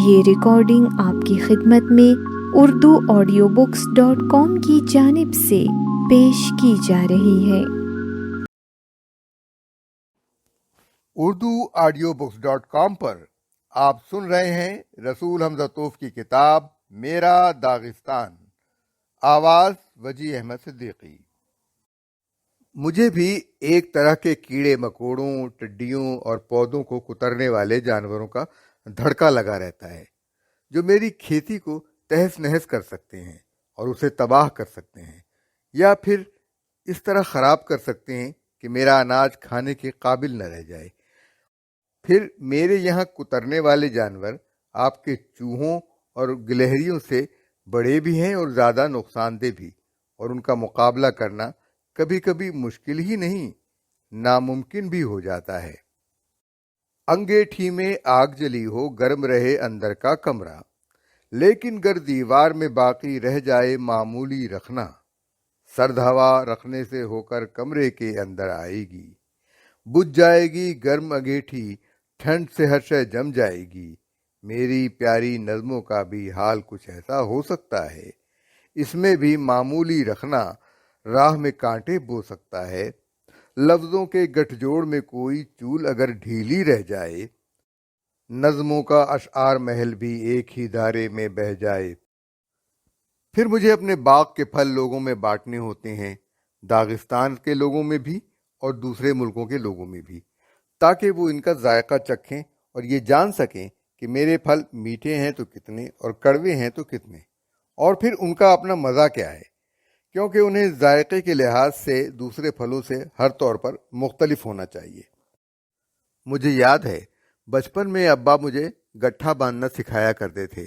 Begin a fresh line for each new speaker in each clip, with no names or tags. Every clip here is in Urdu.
یہ ریکارڈنگ آپ کی خدمت میں urduaudiobooks.com کی جانب سے پیش کی جا رہی ہے۔
urduaudiobooks.com پر آپ سن رہے ہیں رسول حمزہ توف کی کتاب میرا داغستان، آواز وجی احمد صدیقی۔ مجھے بھی ایک طرح کے کیڑے مکوڑوں، ٹڈیوں اور پودوں کو کترنے والے جانوروں کا دھڑکا لگا رہتا ہے، جو میری کھیتی کو تہس نہس کر سکتے ہیں اور اسے تباہ کر سکتے ہیں، یا پھر اس طرح خراب کر سکتے ہیں کہ میرا اناج کھانے کے قابل نہ رہ جائے۔ پھر میرے یہاں کترنے والے جانور آپ کے چوہوں اور گلہریوں سے بڑے بھی ہیں اور زیادہ نقصان دہ بھی، اور ان کا مقابلہ کرنا کبھی کبھی مشکل ہی نہیں، ناممکن بھی ہو جاتا ہے۔ انگیٹھی میں آگ جلی ہو، گرم رہے اندر کا کمرہ، لیکن گر دیوار میں باقی رہ جائے معمولی رکھنا، سرد ہوا رکھنے سے ہو کر کمرے کے اندر آئے گی، بجھ جائے گی گرم انگیٹھی، ٹھنڈ سے ہر شے جم جائے گی۔ میری پیاری نظموں کا بھی حال کچھ ایسا ہو سکتا ہے، اس میں بھی معمولی رکھنا راہ میں کانٹے بو سکتا ہے۔ لفظوں کے گٹھ جوڑ میں کوئی چول اگر ڈھیلی رہ جائے، نظموں کا اشعار محل بھی ایک ہی دھارے میں بہہ جائے۔ پھر مجھے اپنے باغ کے پھل لوگوں میں بانٹنے ہوتے ہیں، داغستان کے لوگوں میں بھی اور دوسرے ملکوں کے لوگوں میں بھی، تاکہ وہ ان کا ذائقہ چکھیں اور یہ جان سکیں کہ میرے پھل میٹھے ہیں تو کتنے اور کڑوے ہیں تو کتنے، اور پھر ان کا اپنا مزہ کیا ہے، کیونکہ انہیں ذائقے کے لحاظ سے دوسرے پھلوں سے ہر طور پر مختلف ہونا چاہیے۔ مجھے یاد ہے بچپن میں ابا مجھے گٹھا باندھنا سکھایا کرتے تھے۔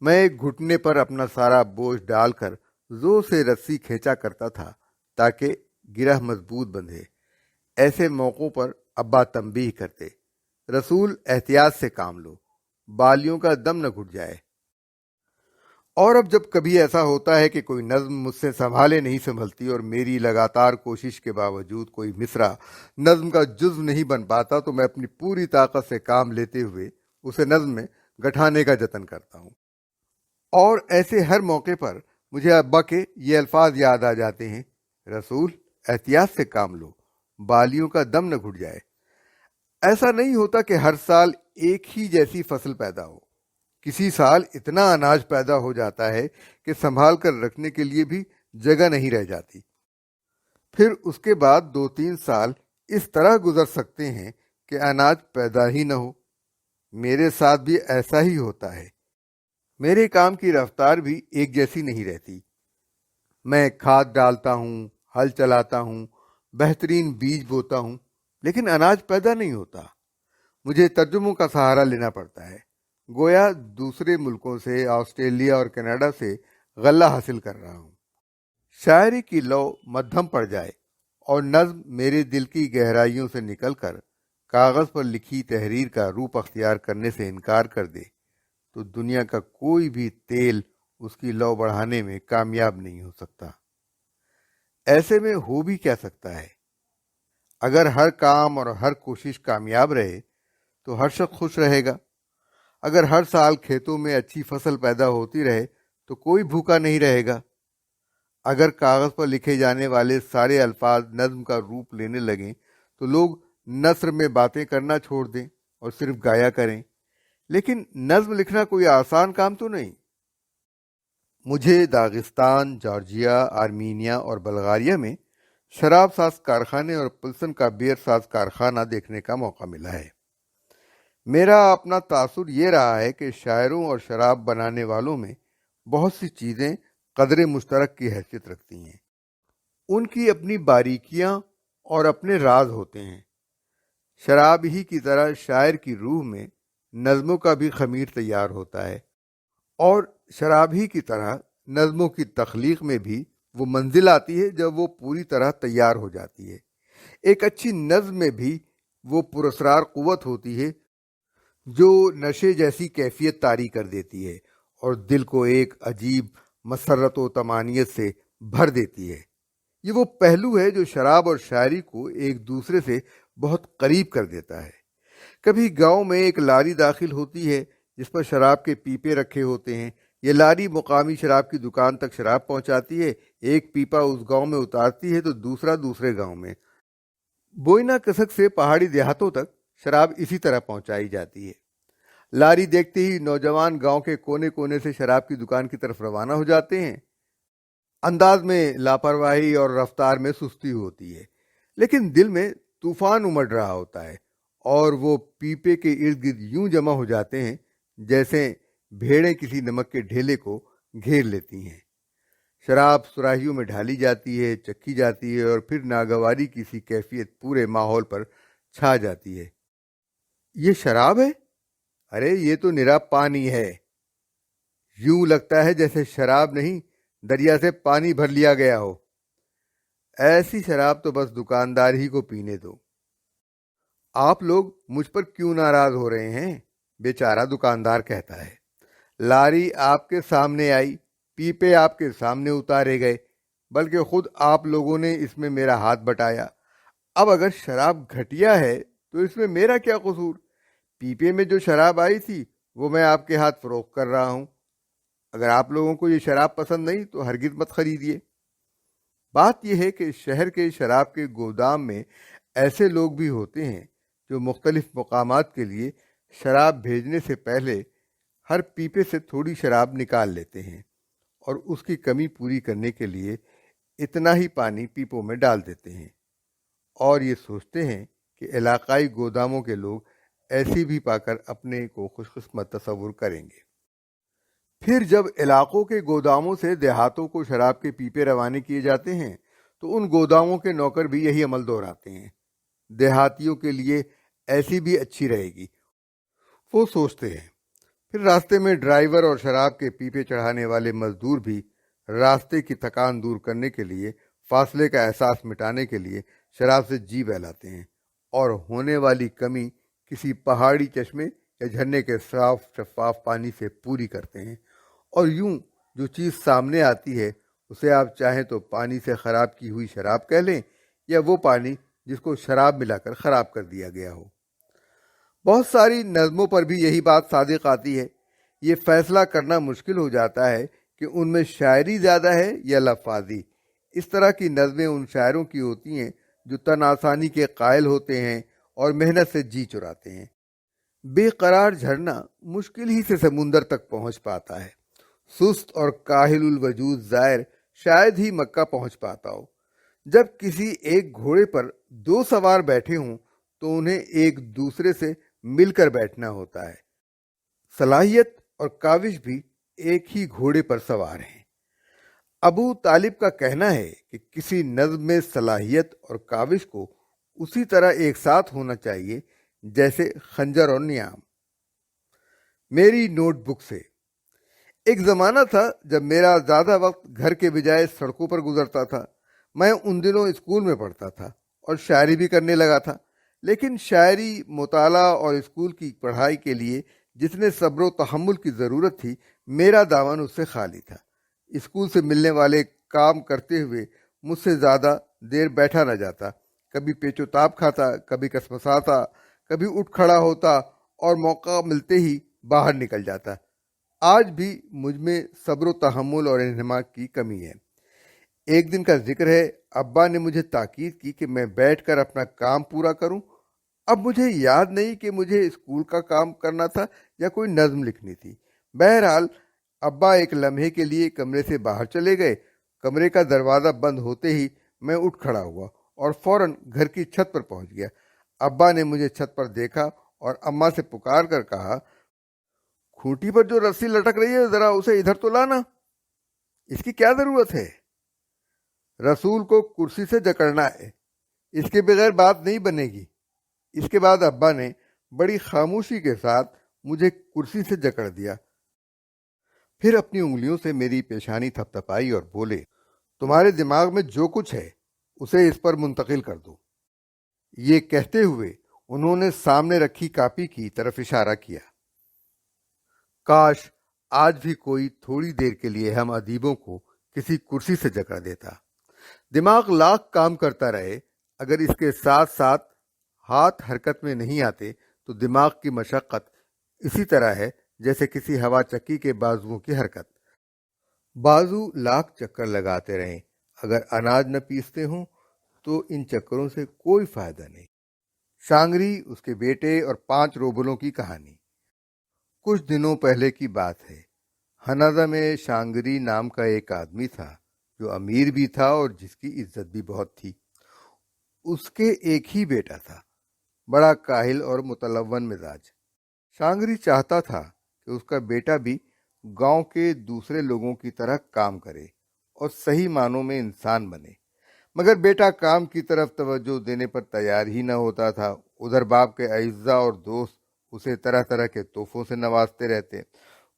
میں ایک گھٹنے پر اپنا سارا بوجھ ڈال کر زور سے رسی کھینچا کرتا تھا تاکہ گرہ مضبوط بندھے۔ ایسے موقعوں پر ابا تنبیہ کرتے، رسول احتیاط سے کام لو، بالیوں کا دم نہ گھٹ جائے۔ اور اب جب کبھی ایسا ہوتا ہے کہ کوئی نظم مجھ سے سنبھالے نہیں سنبھلتی اور میری لگاتار کوشش کے باوجود کوئی مصرع نظم کا جزو نہیں بن پاتا، تو میں اپنی پوری طاقت سے کام لیتے ہوئے اسے نظم میں گٹھانے کا جتن کرتا ہوں۔ اور ایسے ہر موقع پر مجھے ابا کے یہ الفاظ یاد آ جاتے ہیں، رسول احتیاط سے کام لو، بالیوں کا دم نہ گھٹ جائے۔ ایسا نہیں ہوتا کہ ہر سال ایک ہی جیسی فصل پیدا ہو، کسی سال اتنا اناج پیدا ہو جاتا ہے کہ سنبھال کر رکھنے کے لیے بھی جگہ نہیں رہ جاتی۔ پھر اس کے بعد 2-3 سال اس طرح گزر سکتے ہیں کہ اناج پیدا ہی نہ ہو۔ میرے ساتھ بھی ایسا ہی ہوتا ہے۔ میرے کام کی رفتار بھی ایک جیسی نہیں رہتی۔ میں کھاد ڈالتا ہوں، ہل چلاتا ہوں، بہترین بیج بوتا ہوں، لیکن اناج پیدا نہیں ہوتا۔ مجھے ترجموں کا سہارا لینا پڑتا ہے، گویا دوسرے ملکوں سے، آسٹریلیا اور کینیڈا سے غلہ حاصل کر رہا ہوں۔ شاعری کی لو مدھم پڑ جائے اور نظم میرے دل کی گہرائیوں سے نکل کر کاغذ پر لکھی تحریر کا روپ اختیار کرنے سے انکار کر دے، تو دنیا کا کوئی بھی تیل اس کی لو بڑھانے میں کامیاب نہیں ہو سکتا۔ ایسے میں ہو بھی کیا سکتا ہے؟ اگر ہر کام اور ہر کوشش کامیاب رہے تو ہر شخص خوش رہے گا۔ اگر ہر سال کھیتوں میں اچھی فصل پیدا ہوتی رہے تو کوئی بھوکا نہیں رہے گا۔ اگر کاغذ پر لکھے جانے والے سارے الفاظ نظم کا روپ لینے لگیں تو لوگ نثر میں باتیں کرنا چھوڑ دیں اور صرف گایا کریں۔ لیکن نظم لکھنا کوئی آسان کام تو نہیں۔ مجھے داغستان، جارجیا، آرمینیا اور بلغاریہ میں شراب ساز کارخانے اور پلسن کا بیئر ساز کارخانہ دیکھنے کا موقع ملا ہے۔ میرا اپنا تاثر یہ رہا ہے کہ شاعروں اور شراب بنانے والوں میں بہت سی چیزیں قدر مشترک کی حیثیت رکھتی ہیں۔ ان کی اپنی باریکیاں اور اپنے راز ہوتے ہیں۔ شراب ہی کی طرح شاعر کی روح میں نظموں کا بھی خمیر تیار ہوتا ہے، اور شراب ہی کی طرح نظموں کی تخلیق میں بھی وہ منزل آتی ہے جب وہ پوری طرح تیار ہو جاتی ہے۔ ایک اچھی نظم میں بھی وہ پراسرار قوت ہوتی ہے جو نشے جیسی کیفیت طاری کر دیتی ہے اور دل کو ایک عجیب مسرت و طمانینت سے بھر دیتی ہے۔ یہ وہ پہلو ہے جو شراب اور شاعری کو ایک دوسرے سے بہت قریب کر دیتا ہے۔ کبھی گاؤں میں ایک لاری داخل ہوتی ہے جس پر شراب کے پیپے رکھے ہوتے ہیں۔ یہ لاری مقامی شراب کی دکان تک شراب پہنچاتی ہے، ایک پیپا اس گاؤں میں اتارتی ہے تو دوسرا دوسرے گاؤں میں۔ بوئنا کسک سے پہاڑی دیہاتوں تک شراب اسی طرح پہنچائی جاتی ہے۔ لاری دیکھتے ہی نوجوان گاؤں کے کونے کونے سے شراب کی دکان کی طرف روانہ ہو جاتے ہیں۔ انداز میں لاپرواہی اور رفتار میں سستی ہوتی ہے، لیکن دل میں طوفان امڑ رہا ہوتا ہے، اور وہ پیپے کے ارد گرد یوں جمع ہو جاتے ہیں جیسے بھیڑیں کسی نمک کے ڈھیلے کو گھیر لیتی ہیں۔ شراب سراہیوں میں ڈھالی جاتی ہے، چکھی جاتی ہے، اور پھر ناگواری کی سی کیفیت پورے ماحول پر چھا جاتی ہے۔ یہ شراب ہے؟ ارے یہ تو نرا پانی ہے۔ یوں لگتا ہے جیسے شراب نہیں، دریا سے پانی بھر لیا گیا ہو۔ ایسی شراب تو بس دکاندار ہی کو پینے دو۔ آپ لوگ مجھ پر کیوں ناراض ہو رہے ہیں؟ بیچارہ دکاندار کہتا ہے۔ لاری آپ کے سامنے آئی، پیپے آپ کے سامنے اتارے گئے، بلکہ خود آپ لوگوں نے اس میں میرا ہاتھ بٹایا۔ اب اگر شراب گھٹیا ہے تو اس میں میرا کیا قصور؟ پیپے میں جو شراب آئی تھی وہ میں آپ کے ہاتھ فروخت کر رہا ہوں۔ اگر آپ لوگوں کو یہ شراب پسند نہیں تو ہرگز مت خریدیے۔ بات یہ ہے کہ شہر کے شراب کے گودام میں ایسے لوگ بھی ہوتے ہیں جو مختلف مقامات کے لیے شراب بھیجنے سے پہلے ہر پیپے سے تھوڑی شراب نکال لیتے ہیں، اور اس کی کمی پوری کرنے کے لیے اتنا ہی پانی پیپوں میں ڈال دیتے ہیں، اور یہ سوچتے ہیں کہ علاقائی گوداموں کے لوگ ایسی بھی پا کر اپنے کو خوش قسمت تصور کریں گے۔ پھر جب علاقوں کے گوداموں سے دیہاتوں کو شراب کے پیپے روانہ کیے جاتے ہیں تو ان گوداموں کے نوکر بھی یہی عمل دہراتے ہیں۔ دیہاتیوں کے لیے ایسی بھی اچھی رہے گی، وہ سوچتے ہیں۔ پھر راستے میں ڈرائیور اور شراب کے پیپے چڑھانے والے مزدور بھی راستے کی تھکان دور کرنے کے لیے، فاصلے کا احساس مٹانے کے لیے شراب سے جی بہلاتے ہیں، اور ہونے والی کمی کسی پہاڑی چشمے یا جھرنے کے صاف شفاف پانی سے پوری کرتے ہیں۔ اور یوں جو چیز سامنے آتی ہے اسے آپ چاہیں تو پانی سے خراب کی ہوئی شراب کہہ لیں، یا وہ پانی جس کو شراب ملا کر خراب کر دیا گیا ہو۔ بہت ساری نظموں پر بھی یہی بات صادق آتی ہے۔ یہ فیصلہ کرنا مشکل ہو جاتا ہے کہ ان میں شاعری زیادہ ہے یا لفاظی۔ اس طرح کی نظمیں ان شاعروں کی ہوتی ہیں جو تن آسانی کے قائل ہوتے ہیں اور محنت سے جی چراتے ہیں۔ بے قرار جھرنا مشکل ہی سے سمندر تک پہنچ پاتا ہے۔ سست اور کاہل الوجود زائر شاید ہی مکہ پہنچ پاتا ہو۔ جب کسی ایک گھوڑے پر دو سوار بیٹھے ہوں تو انہیں ایک دوسرے سے مل کر بیٹھنا ہوتا ہے۔ صلاحیت اور کاوش بھی ایک ہی گھوڑے پر سوار ہیں۔ ابو طالب کا کہنا ہے کہ کسی نظم میں صلاحیت اور کاوش کو اسی طرح ایک ساتھ ہونا چاہیے جیسے خنجر اور نیام۔ میری نوٹ بک سے۔ ایک زمانہ تھا جب میرا زیادہ وقت گھر کے بجائے سڑکوں پر گزرتا تھا۔ میں ان دنوں اسکول میں پڑھتا تھا اور شاعری بھی کرنے لگا تھا، لیکن شاعری، مطالعہ اور اسکول کی پڑھائی کے لیے جتنے صبر و تحمل کی ضرورت تھی، میرا دامن اس سے خالی تھا۔ اسکول سے ملنے والے کام کرتے ہوئے مجھ سے زیادہ دیر بیٹھا نہ جاتا۔ کبھی پیچ و تاب کھاتا، کبھی کسمساتا، کبھی اٹھ کھڑا ہوتا اور موقع ملتے ہی باہر نکل جاتا۔ آج بھی مجھ میں صبر و تحمل اور انہماک کی کمی ہے۔ ایک دن کا ذکر ہے، ابا نے مجھے تاکید کی کہ میں بیٹھ کر اپنا کام پورا کروں۔ اب مجھے یاد نہیں کہ مجھے اسکول کا کام کرنا تھا یا کوئی نظم لکھنی تھی۔ بہرحال ابا ایک لمحے کے لیے کمرے سے باہر چلے گئے۔ کمرے کا دروازہ بند ہوتے ہی میں اٹھ کھڑا ہوا اور فوراً گھر کی چھت پر پہنچ گیا۔ ابا نے مجھے چھت پر دیکھا اور اماں سے پکار کر کہا، کھوٹی پر جو رسی لٹک رہی ہے ذرا اسے ادھر تو لانا، اس کی کیا ضرورت ہے؟ رسول کو کرسی سے جکڑنا ہے، اس کے بغیر بات نہیں بنے گی۔ اس کے بعد ابا نے بڑی خاموشی کے ساتھ مجھے کرسی سے جکڑ دیا، پھر اپنی انگلیوں سے میری پیشانی تھپتھپائی اور بولے، تمہارے دماغ میں جو کچھ ہے اسے اس پر منتقل کر دو۔ یہ کہتے ہوئے انہوں نے سامنے رکھی کاپی کی طرف اشارہ کیا۔ کاش آج بھی کوئی تھوڑی دیر کے لیے ہم ادیبوں کو کسی کرسی سے جکڑ دیتا۔ دماغ لاکھ کام کرتا رہے، اگر اس کے ساتھ ساتھ ہاتھ حرکت میں نہیں آتے تو دماغ کی مشقت اسی طرح ہے جیسے کسی ہوا چکی کے بازوؤں کی حرکت۔ بازو لاکھ چکر لگاتے رہیں، اگر اناج نہ پیستے ہوں تو ان چکروں سے کوئی فائدہ نہیں۔ شانگری، اس کے بیٹے اور 5 روبلوں کی کہانی۔ کچھ دنوں پہلے کی بات ہے۔ ہنازا میں شانگری نام کا ایک آدمی تھا جو امیر بھی تھا اور جس کی عزت بھی بہت تھی۔ اس کے ایک ہی بیٹا تھا، بڑا کاہل اور متلون مزاج۔ شانگری چاہتا تھا کہ اس کا بیٹا بھی گاؤں کے دوسرے لوگوں کی طرح کام کرے اور صحیح معنوں میں انسان بنے، مگر بیٹا کام کی طرف توجہ دینے پر تیار ہی نہ ہوتا تھا۔ ادھر باپ کے اعزاء اور دوست اسے طرح طرح کے تحفوں سے نوازتے رہتے۔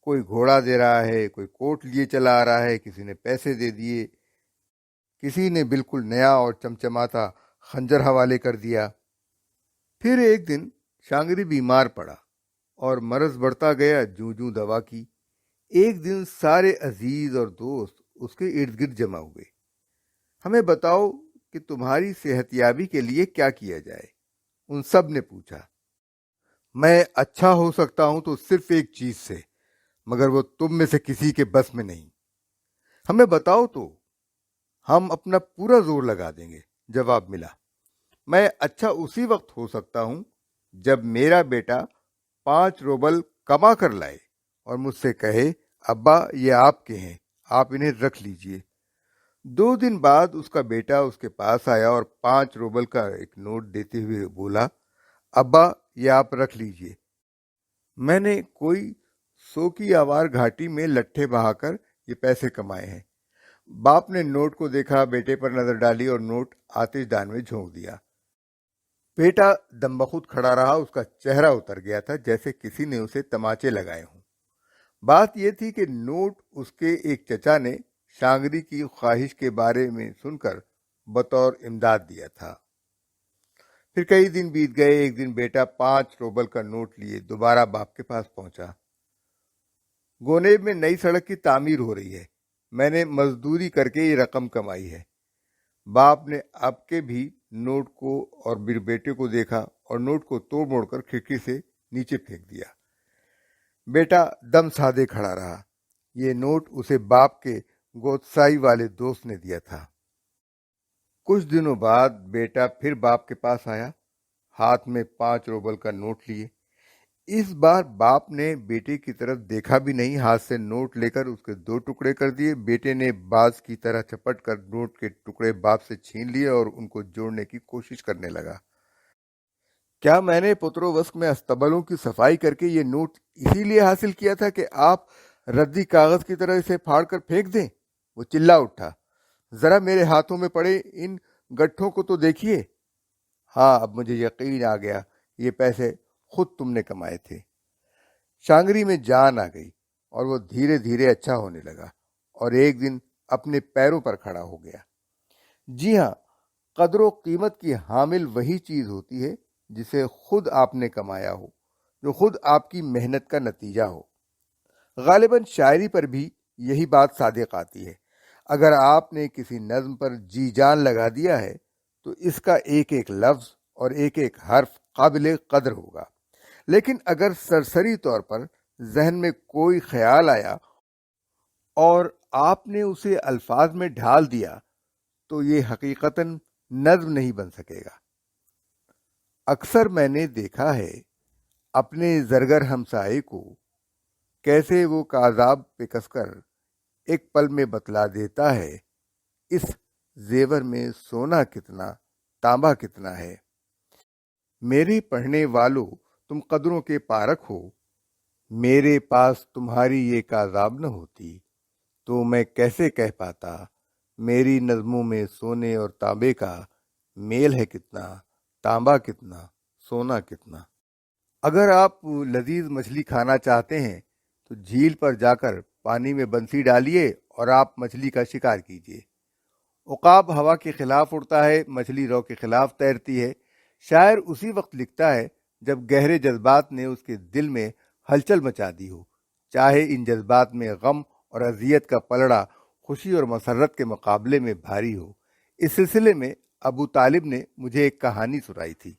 کوئی گھوڑا دے رہا ہے، کوئی کوٹ لیے چلا آ رہا ہے، کسی نے پیسے دے دیے، کسی نے بالکل نیا اور چمچماتا خنجر حوالے کر دیا۔ پھر ایک دن شانگری بیمار پڑا اور مرض بڑھتا گیا جوں جوں دوا کی۔ ایک دن سارے عزیز اور دوست اس کے ارد گرد جمع ہوئے۔ ہمیں بتاؤ کہ تمہاری صحت یابی کے لیے کیا کیا جائے؟ ان سب نے پوچھا۔ میں اچھا ہو سکتا ہوں تو صرف ایک چیز سے، مگر وہ تم میں سے کسی کے بس میں نہیں۔ ہمیں بتاؤ تو ہم اپنا پورا زور لگا دیں گے، جواب ملا۔ میں اچھا اسی وقت ہو سکتا ہوں جب میرا بیٹا 5 روبل کما کر لائے اور مجھ سے کہے، ابا یہ آپ کے ہیں، آپ انہیں رکھ لیجئے۔ 2 دن بعد اس کا بیٹا اس کے پاس آیا اور 5 روبل کا ایک نوٹ دیتے ہوئے بولا، ابا یہ آپ رکھ لیجئے، میں نے کوئی 100 کی آوار گھاٹی میں لٹھے بہا کر یہ پیسے کمائے ہیں۔ باپ نے نوٹ کو دیکھا، بیٹے پر نظر ڈالی اور نوٹ آتش دان میں جھونک دیا۔ بیٹا دم بخود کھڑا رہا، اس کا چہرہ اتر گیا تھا جیسے کسی نے اسے تماچے لگائے ہوں۔ بات یہ تھی کہ نوٹ اس کے ایک چچا نے شانگری کی خواہش کے بارے میں سن کر بطور امداد دیا تھا۔ پھر کئی دن بیت گئے۔ ایک دن بیٹا 5 روبل کا نوٹ لیے دوبارہ باپ کے پاس پہنچا۔ گونیب میں نئی سڑک کی تعمیر ہو رہی ہے، میں نے مزدوری کر کے یہ رقم کمائی ہے۔ باپ نے اب کے بھی نوٹ کو اور بیٹے کو دیکھا اور نوٹ کو توڑ موڑ کر کھڑکی سے نیچے پھینک دیا۔ بیٹا دم سادے کھڑا رہا۔ یہ نوٹ اسے باپ کے گوتسائی والے دوست نے دیا تھا۔ کچھ دنوں بعد بیٹا پھر باپ کے پاس آیا، ہاتھ میں 5 روبل کا نوٹ لیے۔ اس بار باپ نے بیٹے کی طرف دیکھا بھی نہیں، ہاتھ سے نوٹ لے کر اس کے 2 ٹکڑے کر دیے۔ بیٹے نے باز کی طرح چپٹ کر نوٹ کے ٹکڑے باپ سے چھین لیے اور ان کو جوڑنے کی کوشش کرنے لگا۔ کیا میں نے پترووسک میں استبلوں کی صفائی کر کے یہ نوٹ اسی لیے حاصل کیا تھا کہ آپ ردی کاغذ کی طرح اسے پھاڑ کر پھینک دیں؟ وہ چلا اٹھا۔ ذرا میرے ہاتھوں میں پڑے ان گٹھوں کو تو دیکھیے۔ ہاں، اب مجھے یقین آ گیا، یہ پیسے خود تم نے کمائے تھے۔ شانگری میں جان آ گئی اور وہ دھیرے دھیرے اچھا ہونے لگا اور ایک دن اپنے پیروں پر کھڑا ہو گیا۔ جی ہاں، قدر و قیمت کی حامل وہی چیز ہوتی ہے جسے خود آپ نے کمایا ہو، جو خود آپ کی محنت کا نتیجہ ہو۔ غالباً شاعری پر بھی یہی بات صادق آتی ہے۔ اگر آپ نے کسی نظم پر جی جان لگا دیا ہے تو اس کا ایک ایک لفظ اور ایک ایک حرف قابل قدر ہوگا، لیکن اگر سرسری طور پر ذہن میں کوئی خیال آیا اور آپ نے اسے الفاظ میں ڈھال دیا تو یہ حقیقتاً نظم نہیں بن سکے گا۔ اکثر میں نے دیکھا ہے اپنے زرگر ہمسائے کو کیسے وہ کاذاب پہ کس کر ایک پل میں بتلا دیتا ہے، اس زیور میں سونا کتنا، تانبا کتنا ہے۔ میرے پڑھنے والوں، تم قدروں کے پارک ہو، میرے پاس تمہاری یہ کاذاب نہ ہوتی تو میں کیسے کہہ پاتا میری نظموں میں سونے اور تانبے کا میل ہے کتنا، تانبا کتنا، سونا کتنا۔ اگر آپ لذیذ مچھلی کھانا چاہتے ہیں تو جھیل پر جا کر پانی میں بنسی ڈالیے اور آپ مچھلی کا شکار کیجیے۔ عقاب ہوا کے خلاف اڑتا ہے، مچھلی رو کے خلاف تیرتی ہے۔ شاعر اسی وقت لکھتا ہے جب گہرے جذبات نے اس کے دل میں ہلچل مچا دی ہو، چاہے ان جذبات میں غم اور اذیت کا پلڑا خوشی اور مسرت کے مقابلے میں بھاری ہو۔ اس سلسلے میں ابو طالب نے مجھے ایک کہانی سنائی تھی۔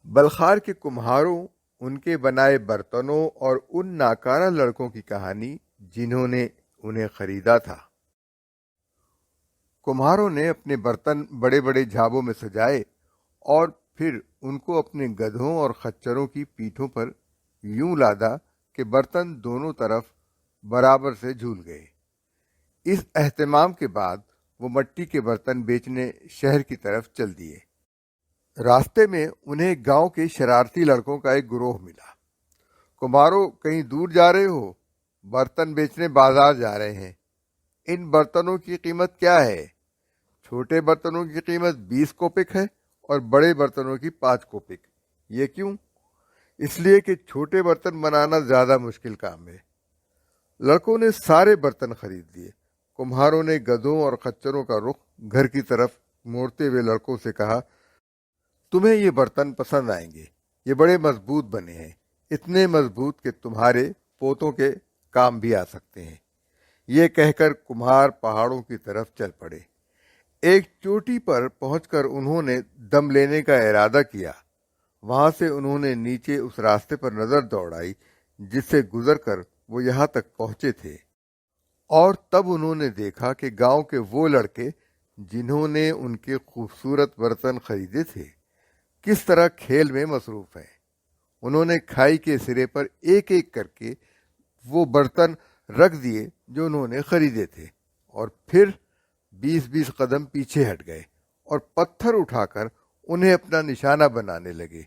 بلخار کے کمہاروں ان کے بنائے برتنوں اور ان ناکارہ لڑکوں کی کہانی جنہوں نے انہیں خریدا تھا۔ کمہاروں نے اپنے برتن بڑے بڑے جھابوں میں سجائے اور پھر ان کو اپنے گدھوں اور خچروں کی پیٹھوں پر یوں لادا کہ برتن دونوں طرف برابر سے جھول گئے۔ اس اہتمام کے بعد وہ مٹی کے برتن بیچنے شہر کی طرف چل دیے۔ راستے میں انہیں گاؤں کے شرارتی لڑکوں کا ایک گروہ ملا۔ کمہاروں کہیں دور جا رہے ہو؟ برتن بیچنے بازار جا رہے ہیں۔ ان برتنوں کی قیمت کیا ہے؟ چھوٹے برتنوں کی قیمت 20 کوپک ہے اور بڑے برتنوں کی 5 کوپک۔ یہ کیوں؟ اس لیے کہ چھوٹے برتن بنانا زیادہ مشکل کام ہے۔ لڑکوں نے سارے برتن خرید لیے۔ کمہاروں نے گدھوں اور خچروں کا رخ گھر کی طرف موڑتے ہوئے لڑکوں سے کہا، تمہیں یہ برتن پسند آئیں گے، یہ بڑے مضبوط بنے ہیں، اتنے مضبوط کہ تمہارے پوتوں کے کام بھی آ سکتے ہیں۔ یہ کہہ کر کمہار پہاڑوں کی طرف چل پڑے۔ ایک چوٹی پر پہنچ کر انہوں نے دم لینے کا ارادہ کیا۔ وہاں سے انہوں نے نیچے اس راستے پر نظر دوڑائی جس سے گزر کر وہ یہاں تک پہنچے تھے، اور تب انہوں نے دیکھا کہ گاؤں کے وہ لڑکے جنہوں نے ان کے خوبصورت برتن خریدے تھے کس طرح کھیل میں مصروف ہیں۔ انہوں نے کھائی کے سرے پر ایک ایک کر کے وہ برتن رکھ دیے جو انہوں نے خریدے تھے، اور پھر 20-20 قدم پیچھے ہٹ گئے اور پتھر اٹھا کر انہیں اپنا نشانہ بنانے لگے۔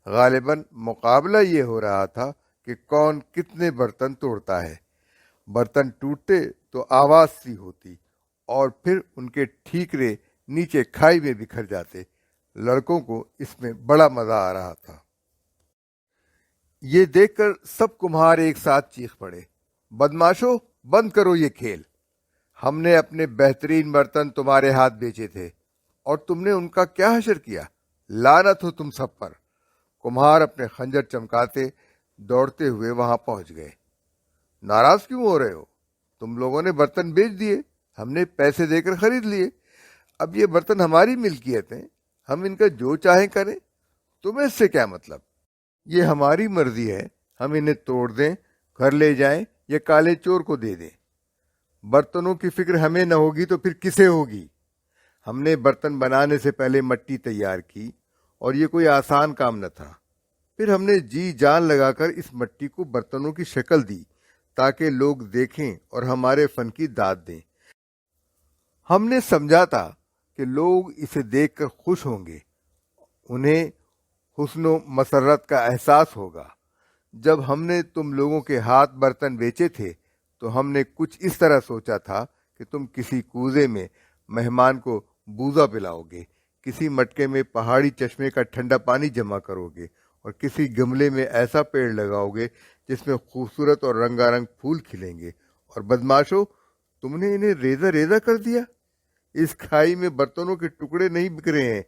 غالباً مقابلہ یہ ہو رہا تھا کہ کون کتنے برتن توڑتا ہے۔ برتن ٹوٹتے تو آواز سی ہوتی اور پھر ان کے ٹھیکرے نیچے کھائی میں بکھر جاتے۔ لڑکوں کو اس میں بڑا مزہ آ رہا تھا۔ یہ دیکھ کر سب کمہار ایک ساتھ چیخ پڑے، بدماشو، بند کرو یہ کھیل! ہم نے اپنے بہترین برتن تمہارے ہاتھ بیچے تھے اور تم نے ان کا کیا حشر کیا؟ لعنت ہو تم سب پر! کمہار اپنے خنجر چمکاتے دوڑتے ہوئے وہاں پہنچ گئے۔ ناراض کیوں ہو رہے ہو؟ تم لوگوں نے برتن بیچ دیے، ہم نے پیسے دے کر خرید لیے۔ اب یہ برتن ہماری ملکیت ہیں، ہم ان کا جو چاہیں کریں، تمہیں اس سے کیا مطلب؟ یہ ہماری مرضی ہے، ہم انہیں توڑ دیں، گھر لے جائیں یا کالے چور کو دے دیں۔ برتنوں کی فکر ہمیں نہ ہوگی تو پھر کسے ہوگی؟ ہم نے برتن بنانے سے پہلے مٹی تیار کی اور یہ کوئی آسان کام نہ تھا۔ پھر ہم نے جی جان لگا کر اس مٹی کو برتنوں کی شکل دی تاکہ لوگ دیکھیں اور ہمارے فن کی داد دیں۔ ہم نے سمجھا تھا کہ لوگ اسے دیکھ کر خوش ہوں گے، انہیں حسن و مسرت کا احساس ہوگا۔ جب ہم نے تم لوگوں کے ہاتھ برتن بیچے تھے تو ہم نے کچھ اس طرح سوچا تھا کہ تم کسی کوزے میں مہمان کو بوزا پلاؤ گے، کسی مٹکے میں پہاڑی چشمے کا ٹھنڈا پانی جمع کرو گے اور کسی گملے میں ایسا پیڑ لگاؤ گے جس میں خوبصورت اور رنگا رنگ پھول کھلیں گے۔ اور بدماشو، تم نے انہیں ریزہ ریزہ کر دیا۔ اس کھائی میں برتنوں کے ٹکڑے نہیں بکھرے ہیں،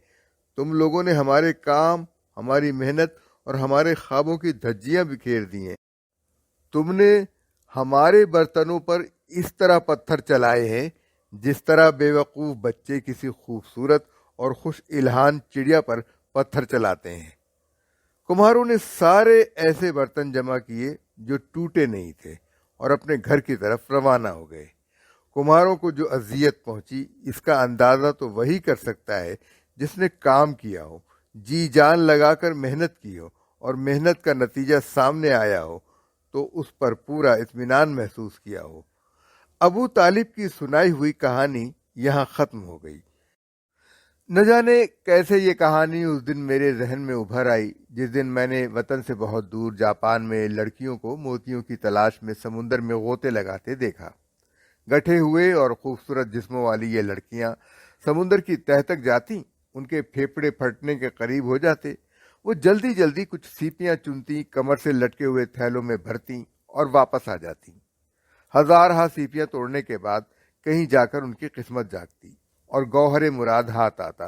تم لوگوں نے ہمارے کام، ہماری محنت اور ہمارے خوابوں کی دھجیاں بکھیر دی ہیں۔ تم نے ہمارے برتنوں پر اس طرح پتھر چلائے ہیں جس طرح بے وقوف بچے کسی خوبصورت اور خوش الحان چڑیا پر پتھر چلاتے ہیں۔ کمہاروں نے سارے ایسے برتن جمع کیے جو ٹوٹے نہیں تھے اور اپنے گھر کی طرف روانہ ہو گئے۔ کمہاروں کو جو اذیت پہنچی اس کا اندازہ تو وہی کر سکتا ہے جس نے کام کیا ہو، جی جان لگا کر محنت کی ہو اور محنت کا نتیجہ سامنے آیا ہو تو اس پر پورا اطمینان محسوس کیا ہو۔ ابو طالب کی سنائی ہوئی کہانی یہاں ختم ہو گئی۔ نہ جانے کیسے یہ کہانی اس دن میرے ذہن میں ابھر آئی جس دن میں نے وطن سے بہت دور جاپان میں لڑکیوں کو موتیوں کی تلاش میں سمندر میں غوطے لگاتے دیکھا۔ گٹھے ہوئے اور خوبصورت جسموں والی یہ لڑکیاں سمندر کی تہہ تک جاتی، ان کے پھیپھڑے پھٹنے کے قریب ہو جاتے، وہ جلدی جلدی کچھ سیپیاں چنتی، کمر سے لٹکے ہوئے تھیلوں میں بھرتی اور واپس آ جاتی۔ ہزارہا سیپیاں توڑنے کے بعد کہیں جا کر ان کی قسمت جاگتی اور گوہر مراد ہاتھ آتا۔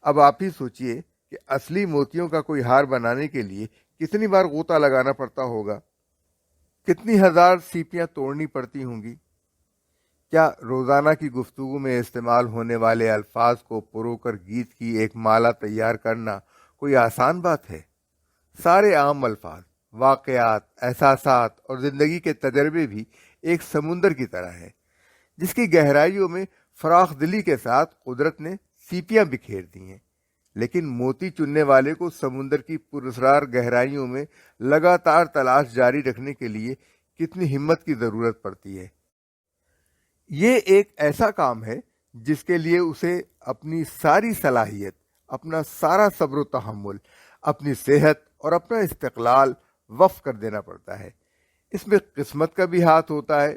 اب آپ ہی سوچئے کہ اصلی موتیوں کا کوئی ہار بنانے کے لیے کتنی بار غوطہ لگانا پڑتا ہوگا، کتنی ہزار سیپیاں توڑنی پڑتی ہوں گی۔ کیا روزانہ کی گفتگو میں استعمال ہونے والے الفاظ کو پرو کر گیت کی ایک مالا تیار کرنا کوئی آسان بات ہے؟ سارے عام الفاظ واقعات، احساسات اور زندگی کے تجربے بھی ایک سمندر کی طرح ہیں، جس کی گہرائیوں میں فراخ دلی کے ساتھ قدرت نے سیپیاں بکھیر دی ہیں، لیکن موتی چننے والے کو سمندر کی پراسرار گہرائیوں میں لگاتار تلاش جاری رکھنے کے لیے کتنی ہمت کی ضرورت پڑتی ہے۔ یہ ایک ایسا کام ہے جس کے لیے اسے اپنی ساری صلاحیت، اپنا سارا صبر و تحمل، اپنی صحت اور اپنا استقلال وقف کر دینا پڑتا ہے۔ اس میں قسمت کا بھی ہاتھ ہوتا ہے۔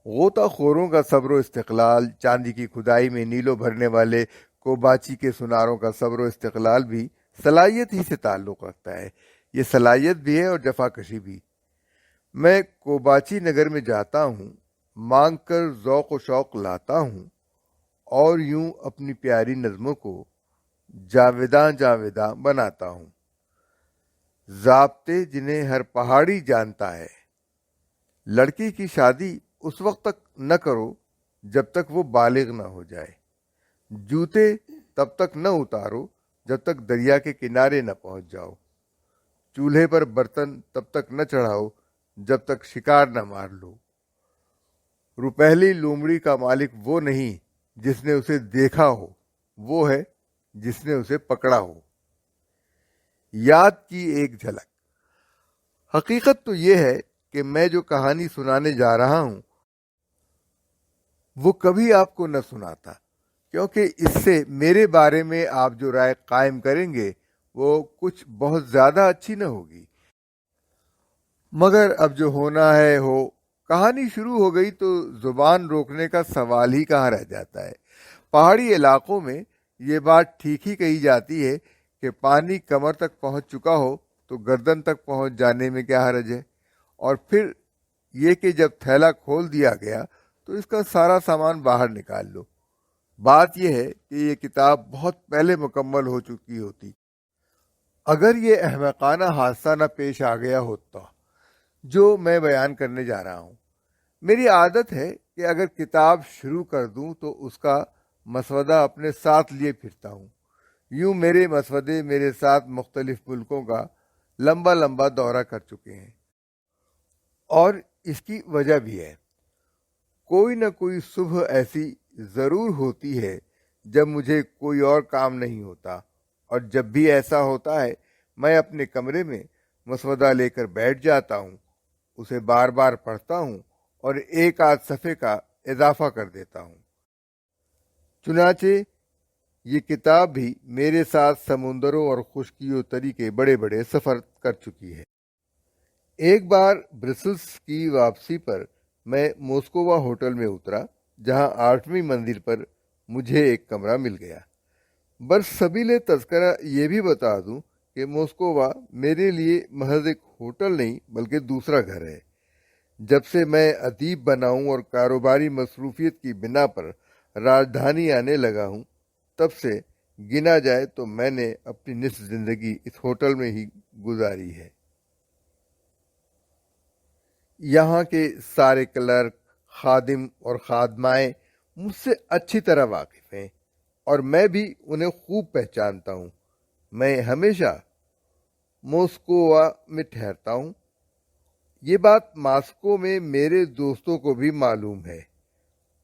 غوطہ خوروں کا صبر و استقلال، چاندی کی کھدائی میں نیلو بھرنے والے کوباچی کے سناروں کا صبر و استقلال بھی صلاحیت ہی سے تعلق رکھتا ہے۔ یہ صلاحیت بھی ہے اور جفاکشی بھی۔ میں کوباچی نگر میں جاتا ہوں، مانگ کر ذوق و شوق لاتا ہوں، اور یوں اپنی پیاری نظموں کو جاویداں جاویداں بناتا ہوں۔ ضابطے جنہیں ہر پہاڑی جانتا ہے، لڑکی کی شادی اس وقت تک نہ کرو جب تک وہ بالغ نہ ہو جائے، جوتے تب تک نہ اتارو جب تک دریا کے کنارے نہ پہنچ جاؤ، چولہے پر برتن تب تک نہ چڑھاؤ جب تک شکار نہ مار لو۔ روپہلی لومڑی کا مالک وہ نہیں جس نے اسے دیکھا ہو، وہ ہے جس نے اسے پکڑا ہو۔ یاد کی ایک جھلک۔ حقیقت تو یہ ہے کہ میں جو کہانی سنانے جا رہا ہوں وہ کبھی آپ کو نہ سناتا، کیونکہ اس سے میرے بارے میں آپ جو رائے قائم کریں گے وہ کچھ بہت زیادہ اچھی نہ ہوگی۔ مگر اب جو ہونا ہے ہو، کہانی شروع ہو گئی تو زبان روکنے کا سوال ہی کہاں رہ جاتا ہے۔ پہاڑی علاقوں میں یہ بات ٹھیک ہی کہی جاتی ہے کہ پانی کمر تک پہنچ چکا ہو تو گردن تک پہنچ جانے میں کیا حرج ہے، اور پھر یہ کہ جب تھیلا کھول دیا گیا تو اس کا سارا سامان باہر نکال لو۔ بات یہ ہے کہ یہ کتاب بہت پہلے مکمل ہو چکی ہوتی اگر یہ احمقانہ حادثہ نہ پیش آ گیا ہوتا جو میں بیان کرنے جا رہا ہوں۔ میری عادت ہے کہ اگر کتاب شروع کر دوں تو اس کا مسودہ اپنے ساتھ لیے پھرتا ہوں۔ یوں میرے مسودے میرے ساتھ مختلف ملکوں کا لمبا لمبا دورہ کر چکے ہیں، اور اس کی وجہ بھی ہے۔ کوئی نہ کوئی صبح ایسی ضرور ہوتی ہے جب مجھے کوئی اور کام نہیں ہوتا، اور جب بھی ایسا ہوتا ہے میں اپنے کمرے میں مسودہ لے کر بیٹھ جاتا ہوں، اسے بار بار پڑھتا ہوں اور ایک آدھ صفحے کا اضافہ کر دیتا ہوں۔ چنانچہ یہ کتاب بھی میرے ساتھ سمندروں اور خشکیوں تری کے بڑے بڑے سفر کر چکی ہے۔ ایک بار برسلز کی واپسی پر میں موسکوا ہوٹل میں اترا، جہاں 8ویں منزل پر مجھے ایک کمرہ مل گیا۔ برسبیل تذکرہ یہ بھی بتا دوں کہ موسکوا میرے لیے محض ایک ہوٹل نہیں بلکہ دوسرا گھر ہے۔ جب سے میں ادیب بنا ہوں اور کاروباری مصروفیت کی بنا پر راجدھانی آنے لگا ہوں، تب سے گنا جائے تو میں نے اپنی نصف زندگی اس ہوٹل میں ہی گزاری ہے۔ یہاں کے سارے کلرک، خادم اور خادمائیں مجھ سے اچھی طرح واقف ہیں، اور میں بھی انہیں خوب پہچانتا ہوں۔ میں ہمیشہ موسکوا میں ٹھہرتا ہوں۔ یہ بات ماسکو میں میرے دوستوں کو بھی معلوم ہے،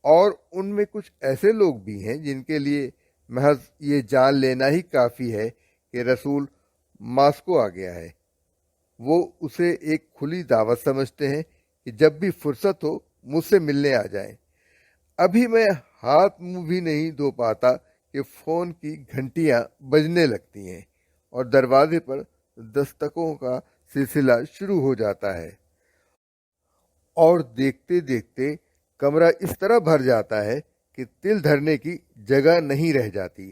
اور ان میں کچھ ایسے لوگ بھی ہیں جن کے لیے محض یہ جان لینا ہی کافی ہے کہ رسول ماسکو آ گیا ہے۔ وہ اسے ایک کھلی دعوت سمجھتے ہیں کہ جب بھی فرصت ہو مجھ سے ملنے آ جائیں۔ ابھی میں ہاتھ منہ بھی نہیں دھو پاتا کہ فون کی گھنٹیاں بجنے لگتی ہیں اور دروازے پر دستکوں کا سلسلہ شروع ہو جاتا ہے، اور دیکھتے دیکھتے کمرہ اس طرح بھر جاتا ہے کہ تل دھرنے کی جگہ نہیں رہ جاتی۔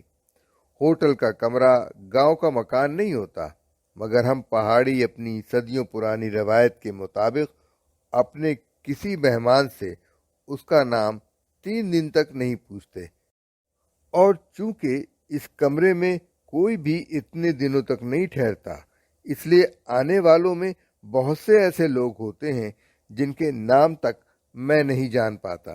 ہوٹل کا کمرہ گاؤں کا مکان نہیں ہوتا، مگر ہم پہاڑی اپنی صدیوں پرانی روایت کے مطابق اپنے کسی مہمان سے اس کا نام 3 دن تک نہیں پوچھتے، اور چونکہ اس کمرے میں کوئی بھی اتنے دنوں تک نہیں ٹھہرتا، اس لیے آنے والوں میں بہت سے ایسے لوگ ہوتے ہیں جن کے نام تک میں نہیں جان پاتا۔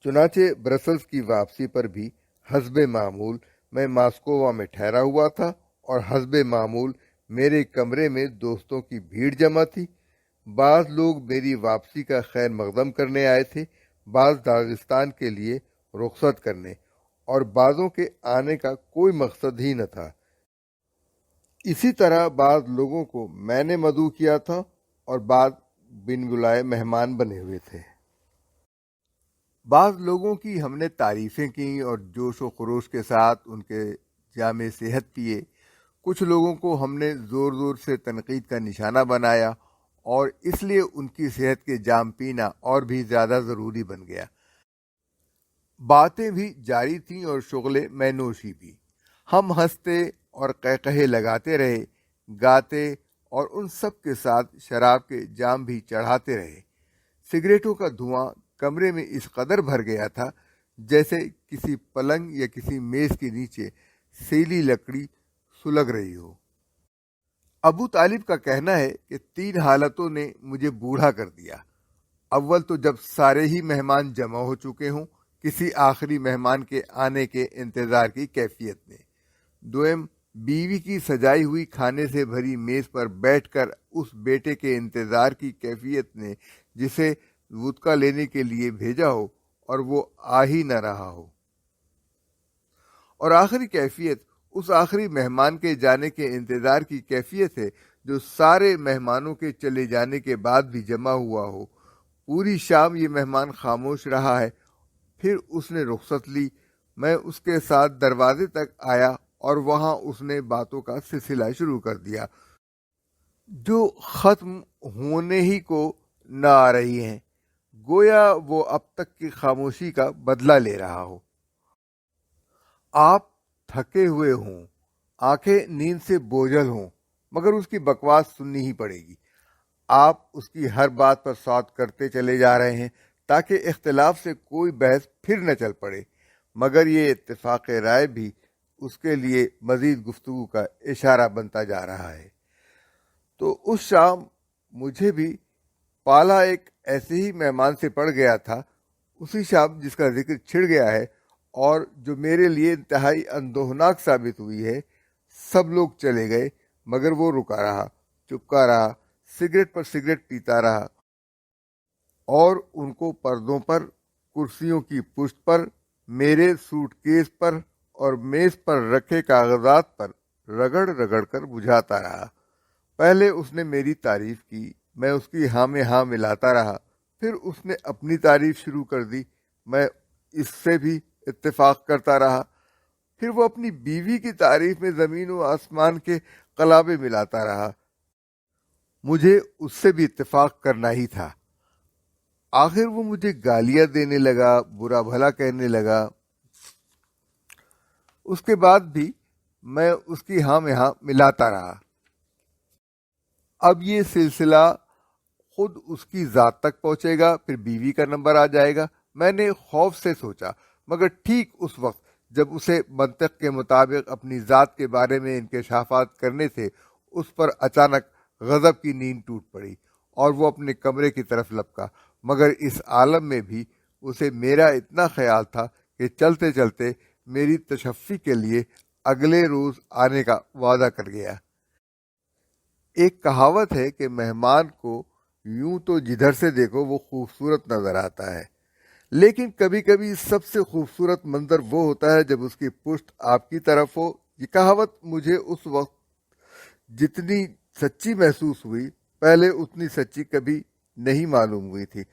چنانچہ برسلز کی واپسی پر بھی حسب معمول میں ماسکوا میں ٹھہرا ہوا تھا، اور حسب معمول میرے کمرے میں دوستوں کی بھیڑ جمع تھی۔ بعض لوگ میری واپسی کا خیر مقدم کرنے آئے تھے، بعض داغستان کے لیے رخصت کرنے، اور بعضوں کے آنے کا کوئی مقصد ہی نہ تھا۔ اسی طرح بعض لوگوں کو میں نے مدعو کیا تھا اور بعض بن بلائے مہمان بنے ہوئے تھے۔ بعض لوگوں کی ہم نے تعریفیں کیں اور جوش و خروش کے ساتھ ان کے جام صحت پیے۔ کچھ لوگوں کو ہم نے زور زور سے تنقید کا نشانہ بنایا اور اس لیے ان کی صحت کے جام پینا اور بھی زیادہ ضروری بن گیا۔ باتیں بھی جاری تھیں اور شغل میں نوشی بھی۔ ہم ہنستے اور قہقہے لگاتے رہے، گاتے اور ان سب کے ساتھ شراب کے جام بھی چڑھاتے رہے۔ سگریٹوں کا دھواں کمرے میں اس قدر بھر گیا تھا جیسے کسی پلنگ یا کسی میز کے نیچے سیلی لکڑی سلگ رہی ہو۔ ابو طالب کا کہنا ہے کہ 3 حالتوں نے مجھے بوڑھا کر دیا۔ اول تو جب سارے ہی مہمان جمع ہو چکے ہوں، کسی آخری مہمان کے آنے کے انتظار کی کیفیت میں۔ دوم، بیوی کی سجائی ہوئی کھانے سے بھری میز پر بیٹھ کر اس بیٹے کے انتظار کی کیفیت نے جسے وودکا لینے کے لیے بھیجا ہو اور وہ آ ہی نہ رہا ہو۔ اور آخری کیفیت اس آخری مہمان کے جانے کے انتظار کی کیفیت ہے جو سارے مہمانوں کے چلے جانے کے بعد بھی جمع ہوا ہو۔ پوری شام یہ مہمان خاموش رہا ہے، پھر اس نے رخصت لی۔ میں اس کے ساتھ دروازے تک آیا اور وہاں اس نے باتوں کا سلسلہ شروع کر دیا جو ختم ہونے ہی کو نہ آ رہی ہیں، گویا وہ اب تک کی خاموشی کا بدلہ لے رہا ہو۔ آپ تھکے ہوئے ہوں، آنکھیں نیند سے بوجھل ہوں، مگر اس کی بکواس سننی ہی پڑے گی۔ آپ اس کی ہر بات پر سوات کرتے چلے جا رہے ہیں تاکہ اختلاف سے کوئی بحث پھر نہ چل پڑے، مگر یہ اتفاق رائے بھی اس کے لیے مزید گفتگو کا اشارہ بنتا جا رہا ہے۔ تو اس شام مجھے بھی پالا ایک ایسے ہی مہمان سے پڑ گیا تھا، اسی شام جس کا ذکر چھڑ گیا ہے اور جو میرے لیے انتہائی اندوہناک ثابت ہوئی ہے۔ سب لوگ چلے گئے مگر وہ رکا رہا، چپکا رہا، سگریٹ پر سگریٹ پیتا رہا، اور ان کو پردوں پر، کرسیوں کی پشت پر، میرے سوٹ کیس پر اور میز پر رکھے کاغذات پر رگڑ رگڑ کر بجھاتا رہا۔ پہلے اس نے میری تعریف کی، میں اس کی ہاں میں ہاں ملاتا رہا، پھر اس نے اپنی تعریف شروع کر دی، میں اس سے بھی اتفاق کرتا رہا، پھر وہ اپنی بیوی کی تعریف میں زمین و آسمان کے قلابے ملاتا رہا، مجھے اس سے بھی اتفاق کرنا ہی تھا۔ آخر وہ مجھے گالیاں دینے لگا، برا بھلا کہنے لگا۔ اس کے بعد بھی میں اس کی ہاں میں ہاں ملاتا رہا۔ اب یہ سلسلہ خود اس کی ذات تک پہنچے گا، پھر بیوی کا نمبر آ جائے گا۔ میں نے خوف سے سوچا، مگر ٹھیک اس وقت جب اسے منطق کے مطابق اپنی ذات کے بارے میں انکشافات کرنے تھے، اس پر اچانک غضب کی نیند ٹوٹ پڑی اور وہ اپنے کمرے کی طرف لپکا، مگر اس عالم میں بھی اسے میرا اتنا خیال تھا کہ چلتے چلتے میری تشفی کے لیے اگلے روز آنے کا وعدہ کر گیا۔ ایک کہاوت ہے کہ مہمان کو یوں تو جدھر سے دیکھو وہ خوبصورت نظر آتا ہے، لیکن کبھی کبھی سب سے خوبصورت منظر وہ ہوتا ہے جب اس کی پشت آپ کی طرف ہو۔ یہ کہاوت مجھے اس وقت جتنی سچی محسوس ہوئی، پہلے اتنی سچی کبھی نہیں معلوم ہوئی تھی۔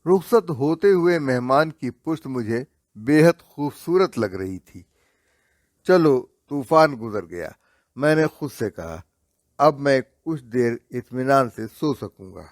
رخصت ہوتے ہوئے مہمان کی پشت مجھے بے حد خوبصورت لگ رہی تھی۔ چلو طوفان گزر گیا، میں نے خود سے کہا، اب میں کچھ دیر اطمینان سے سو سکوں گا۔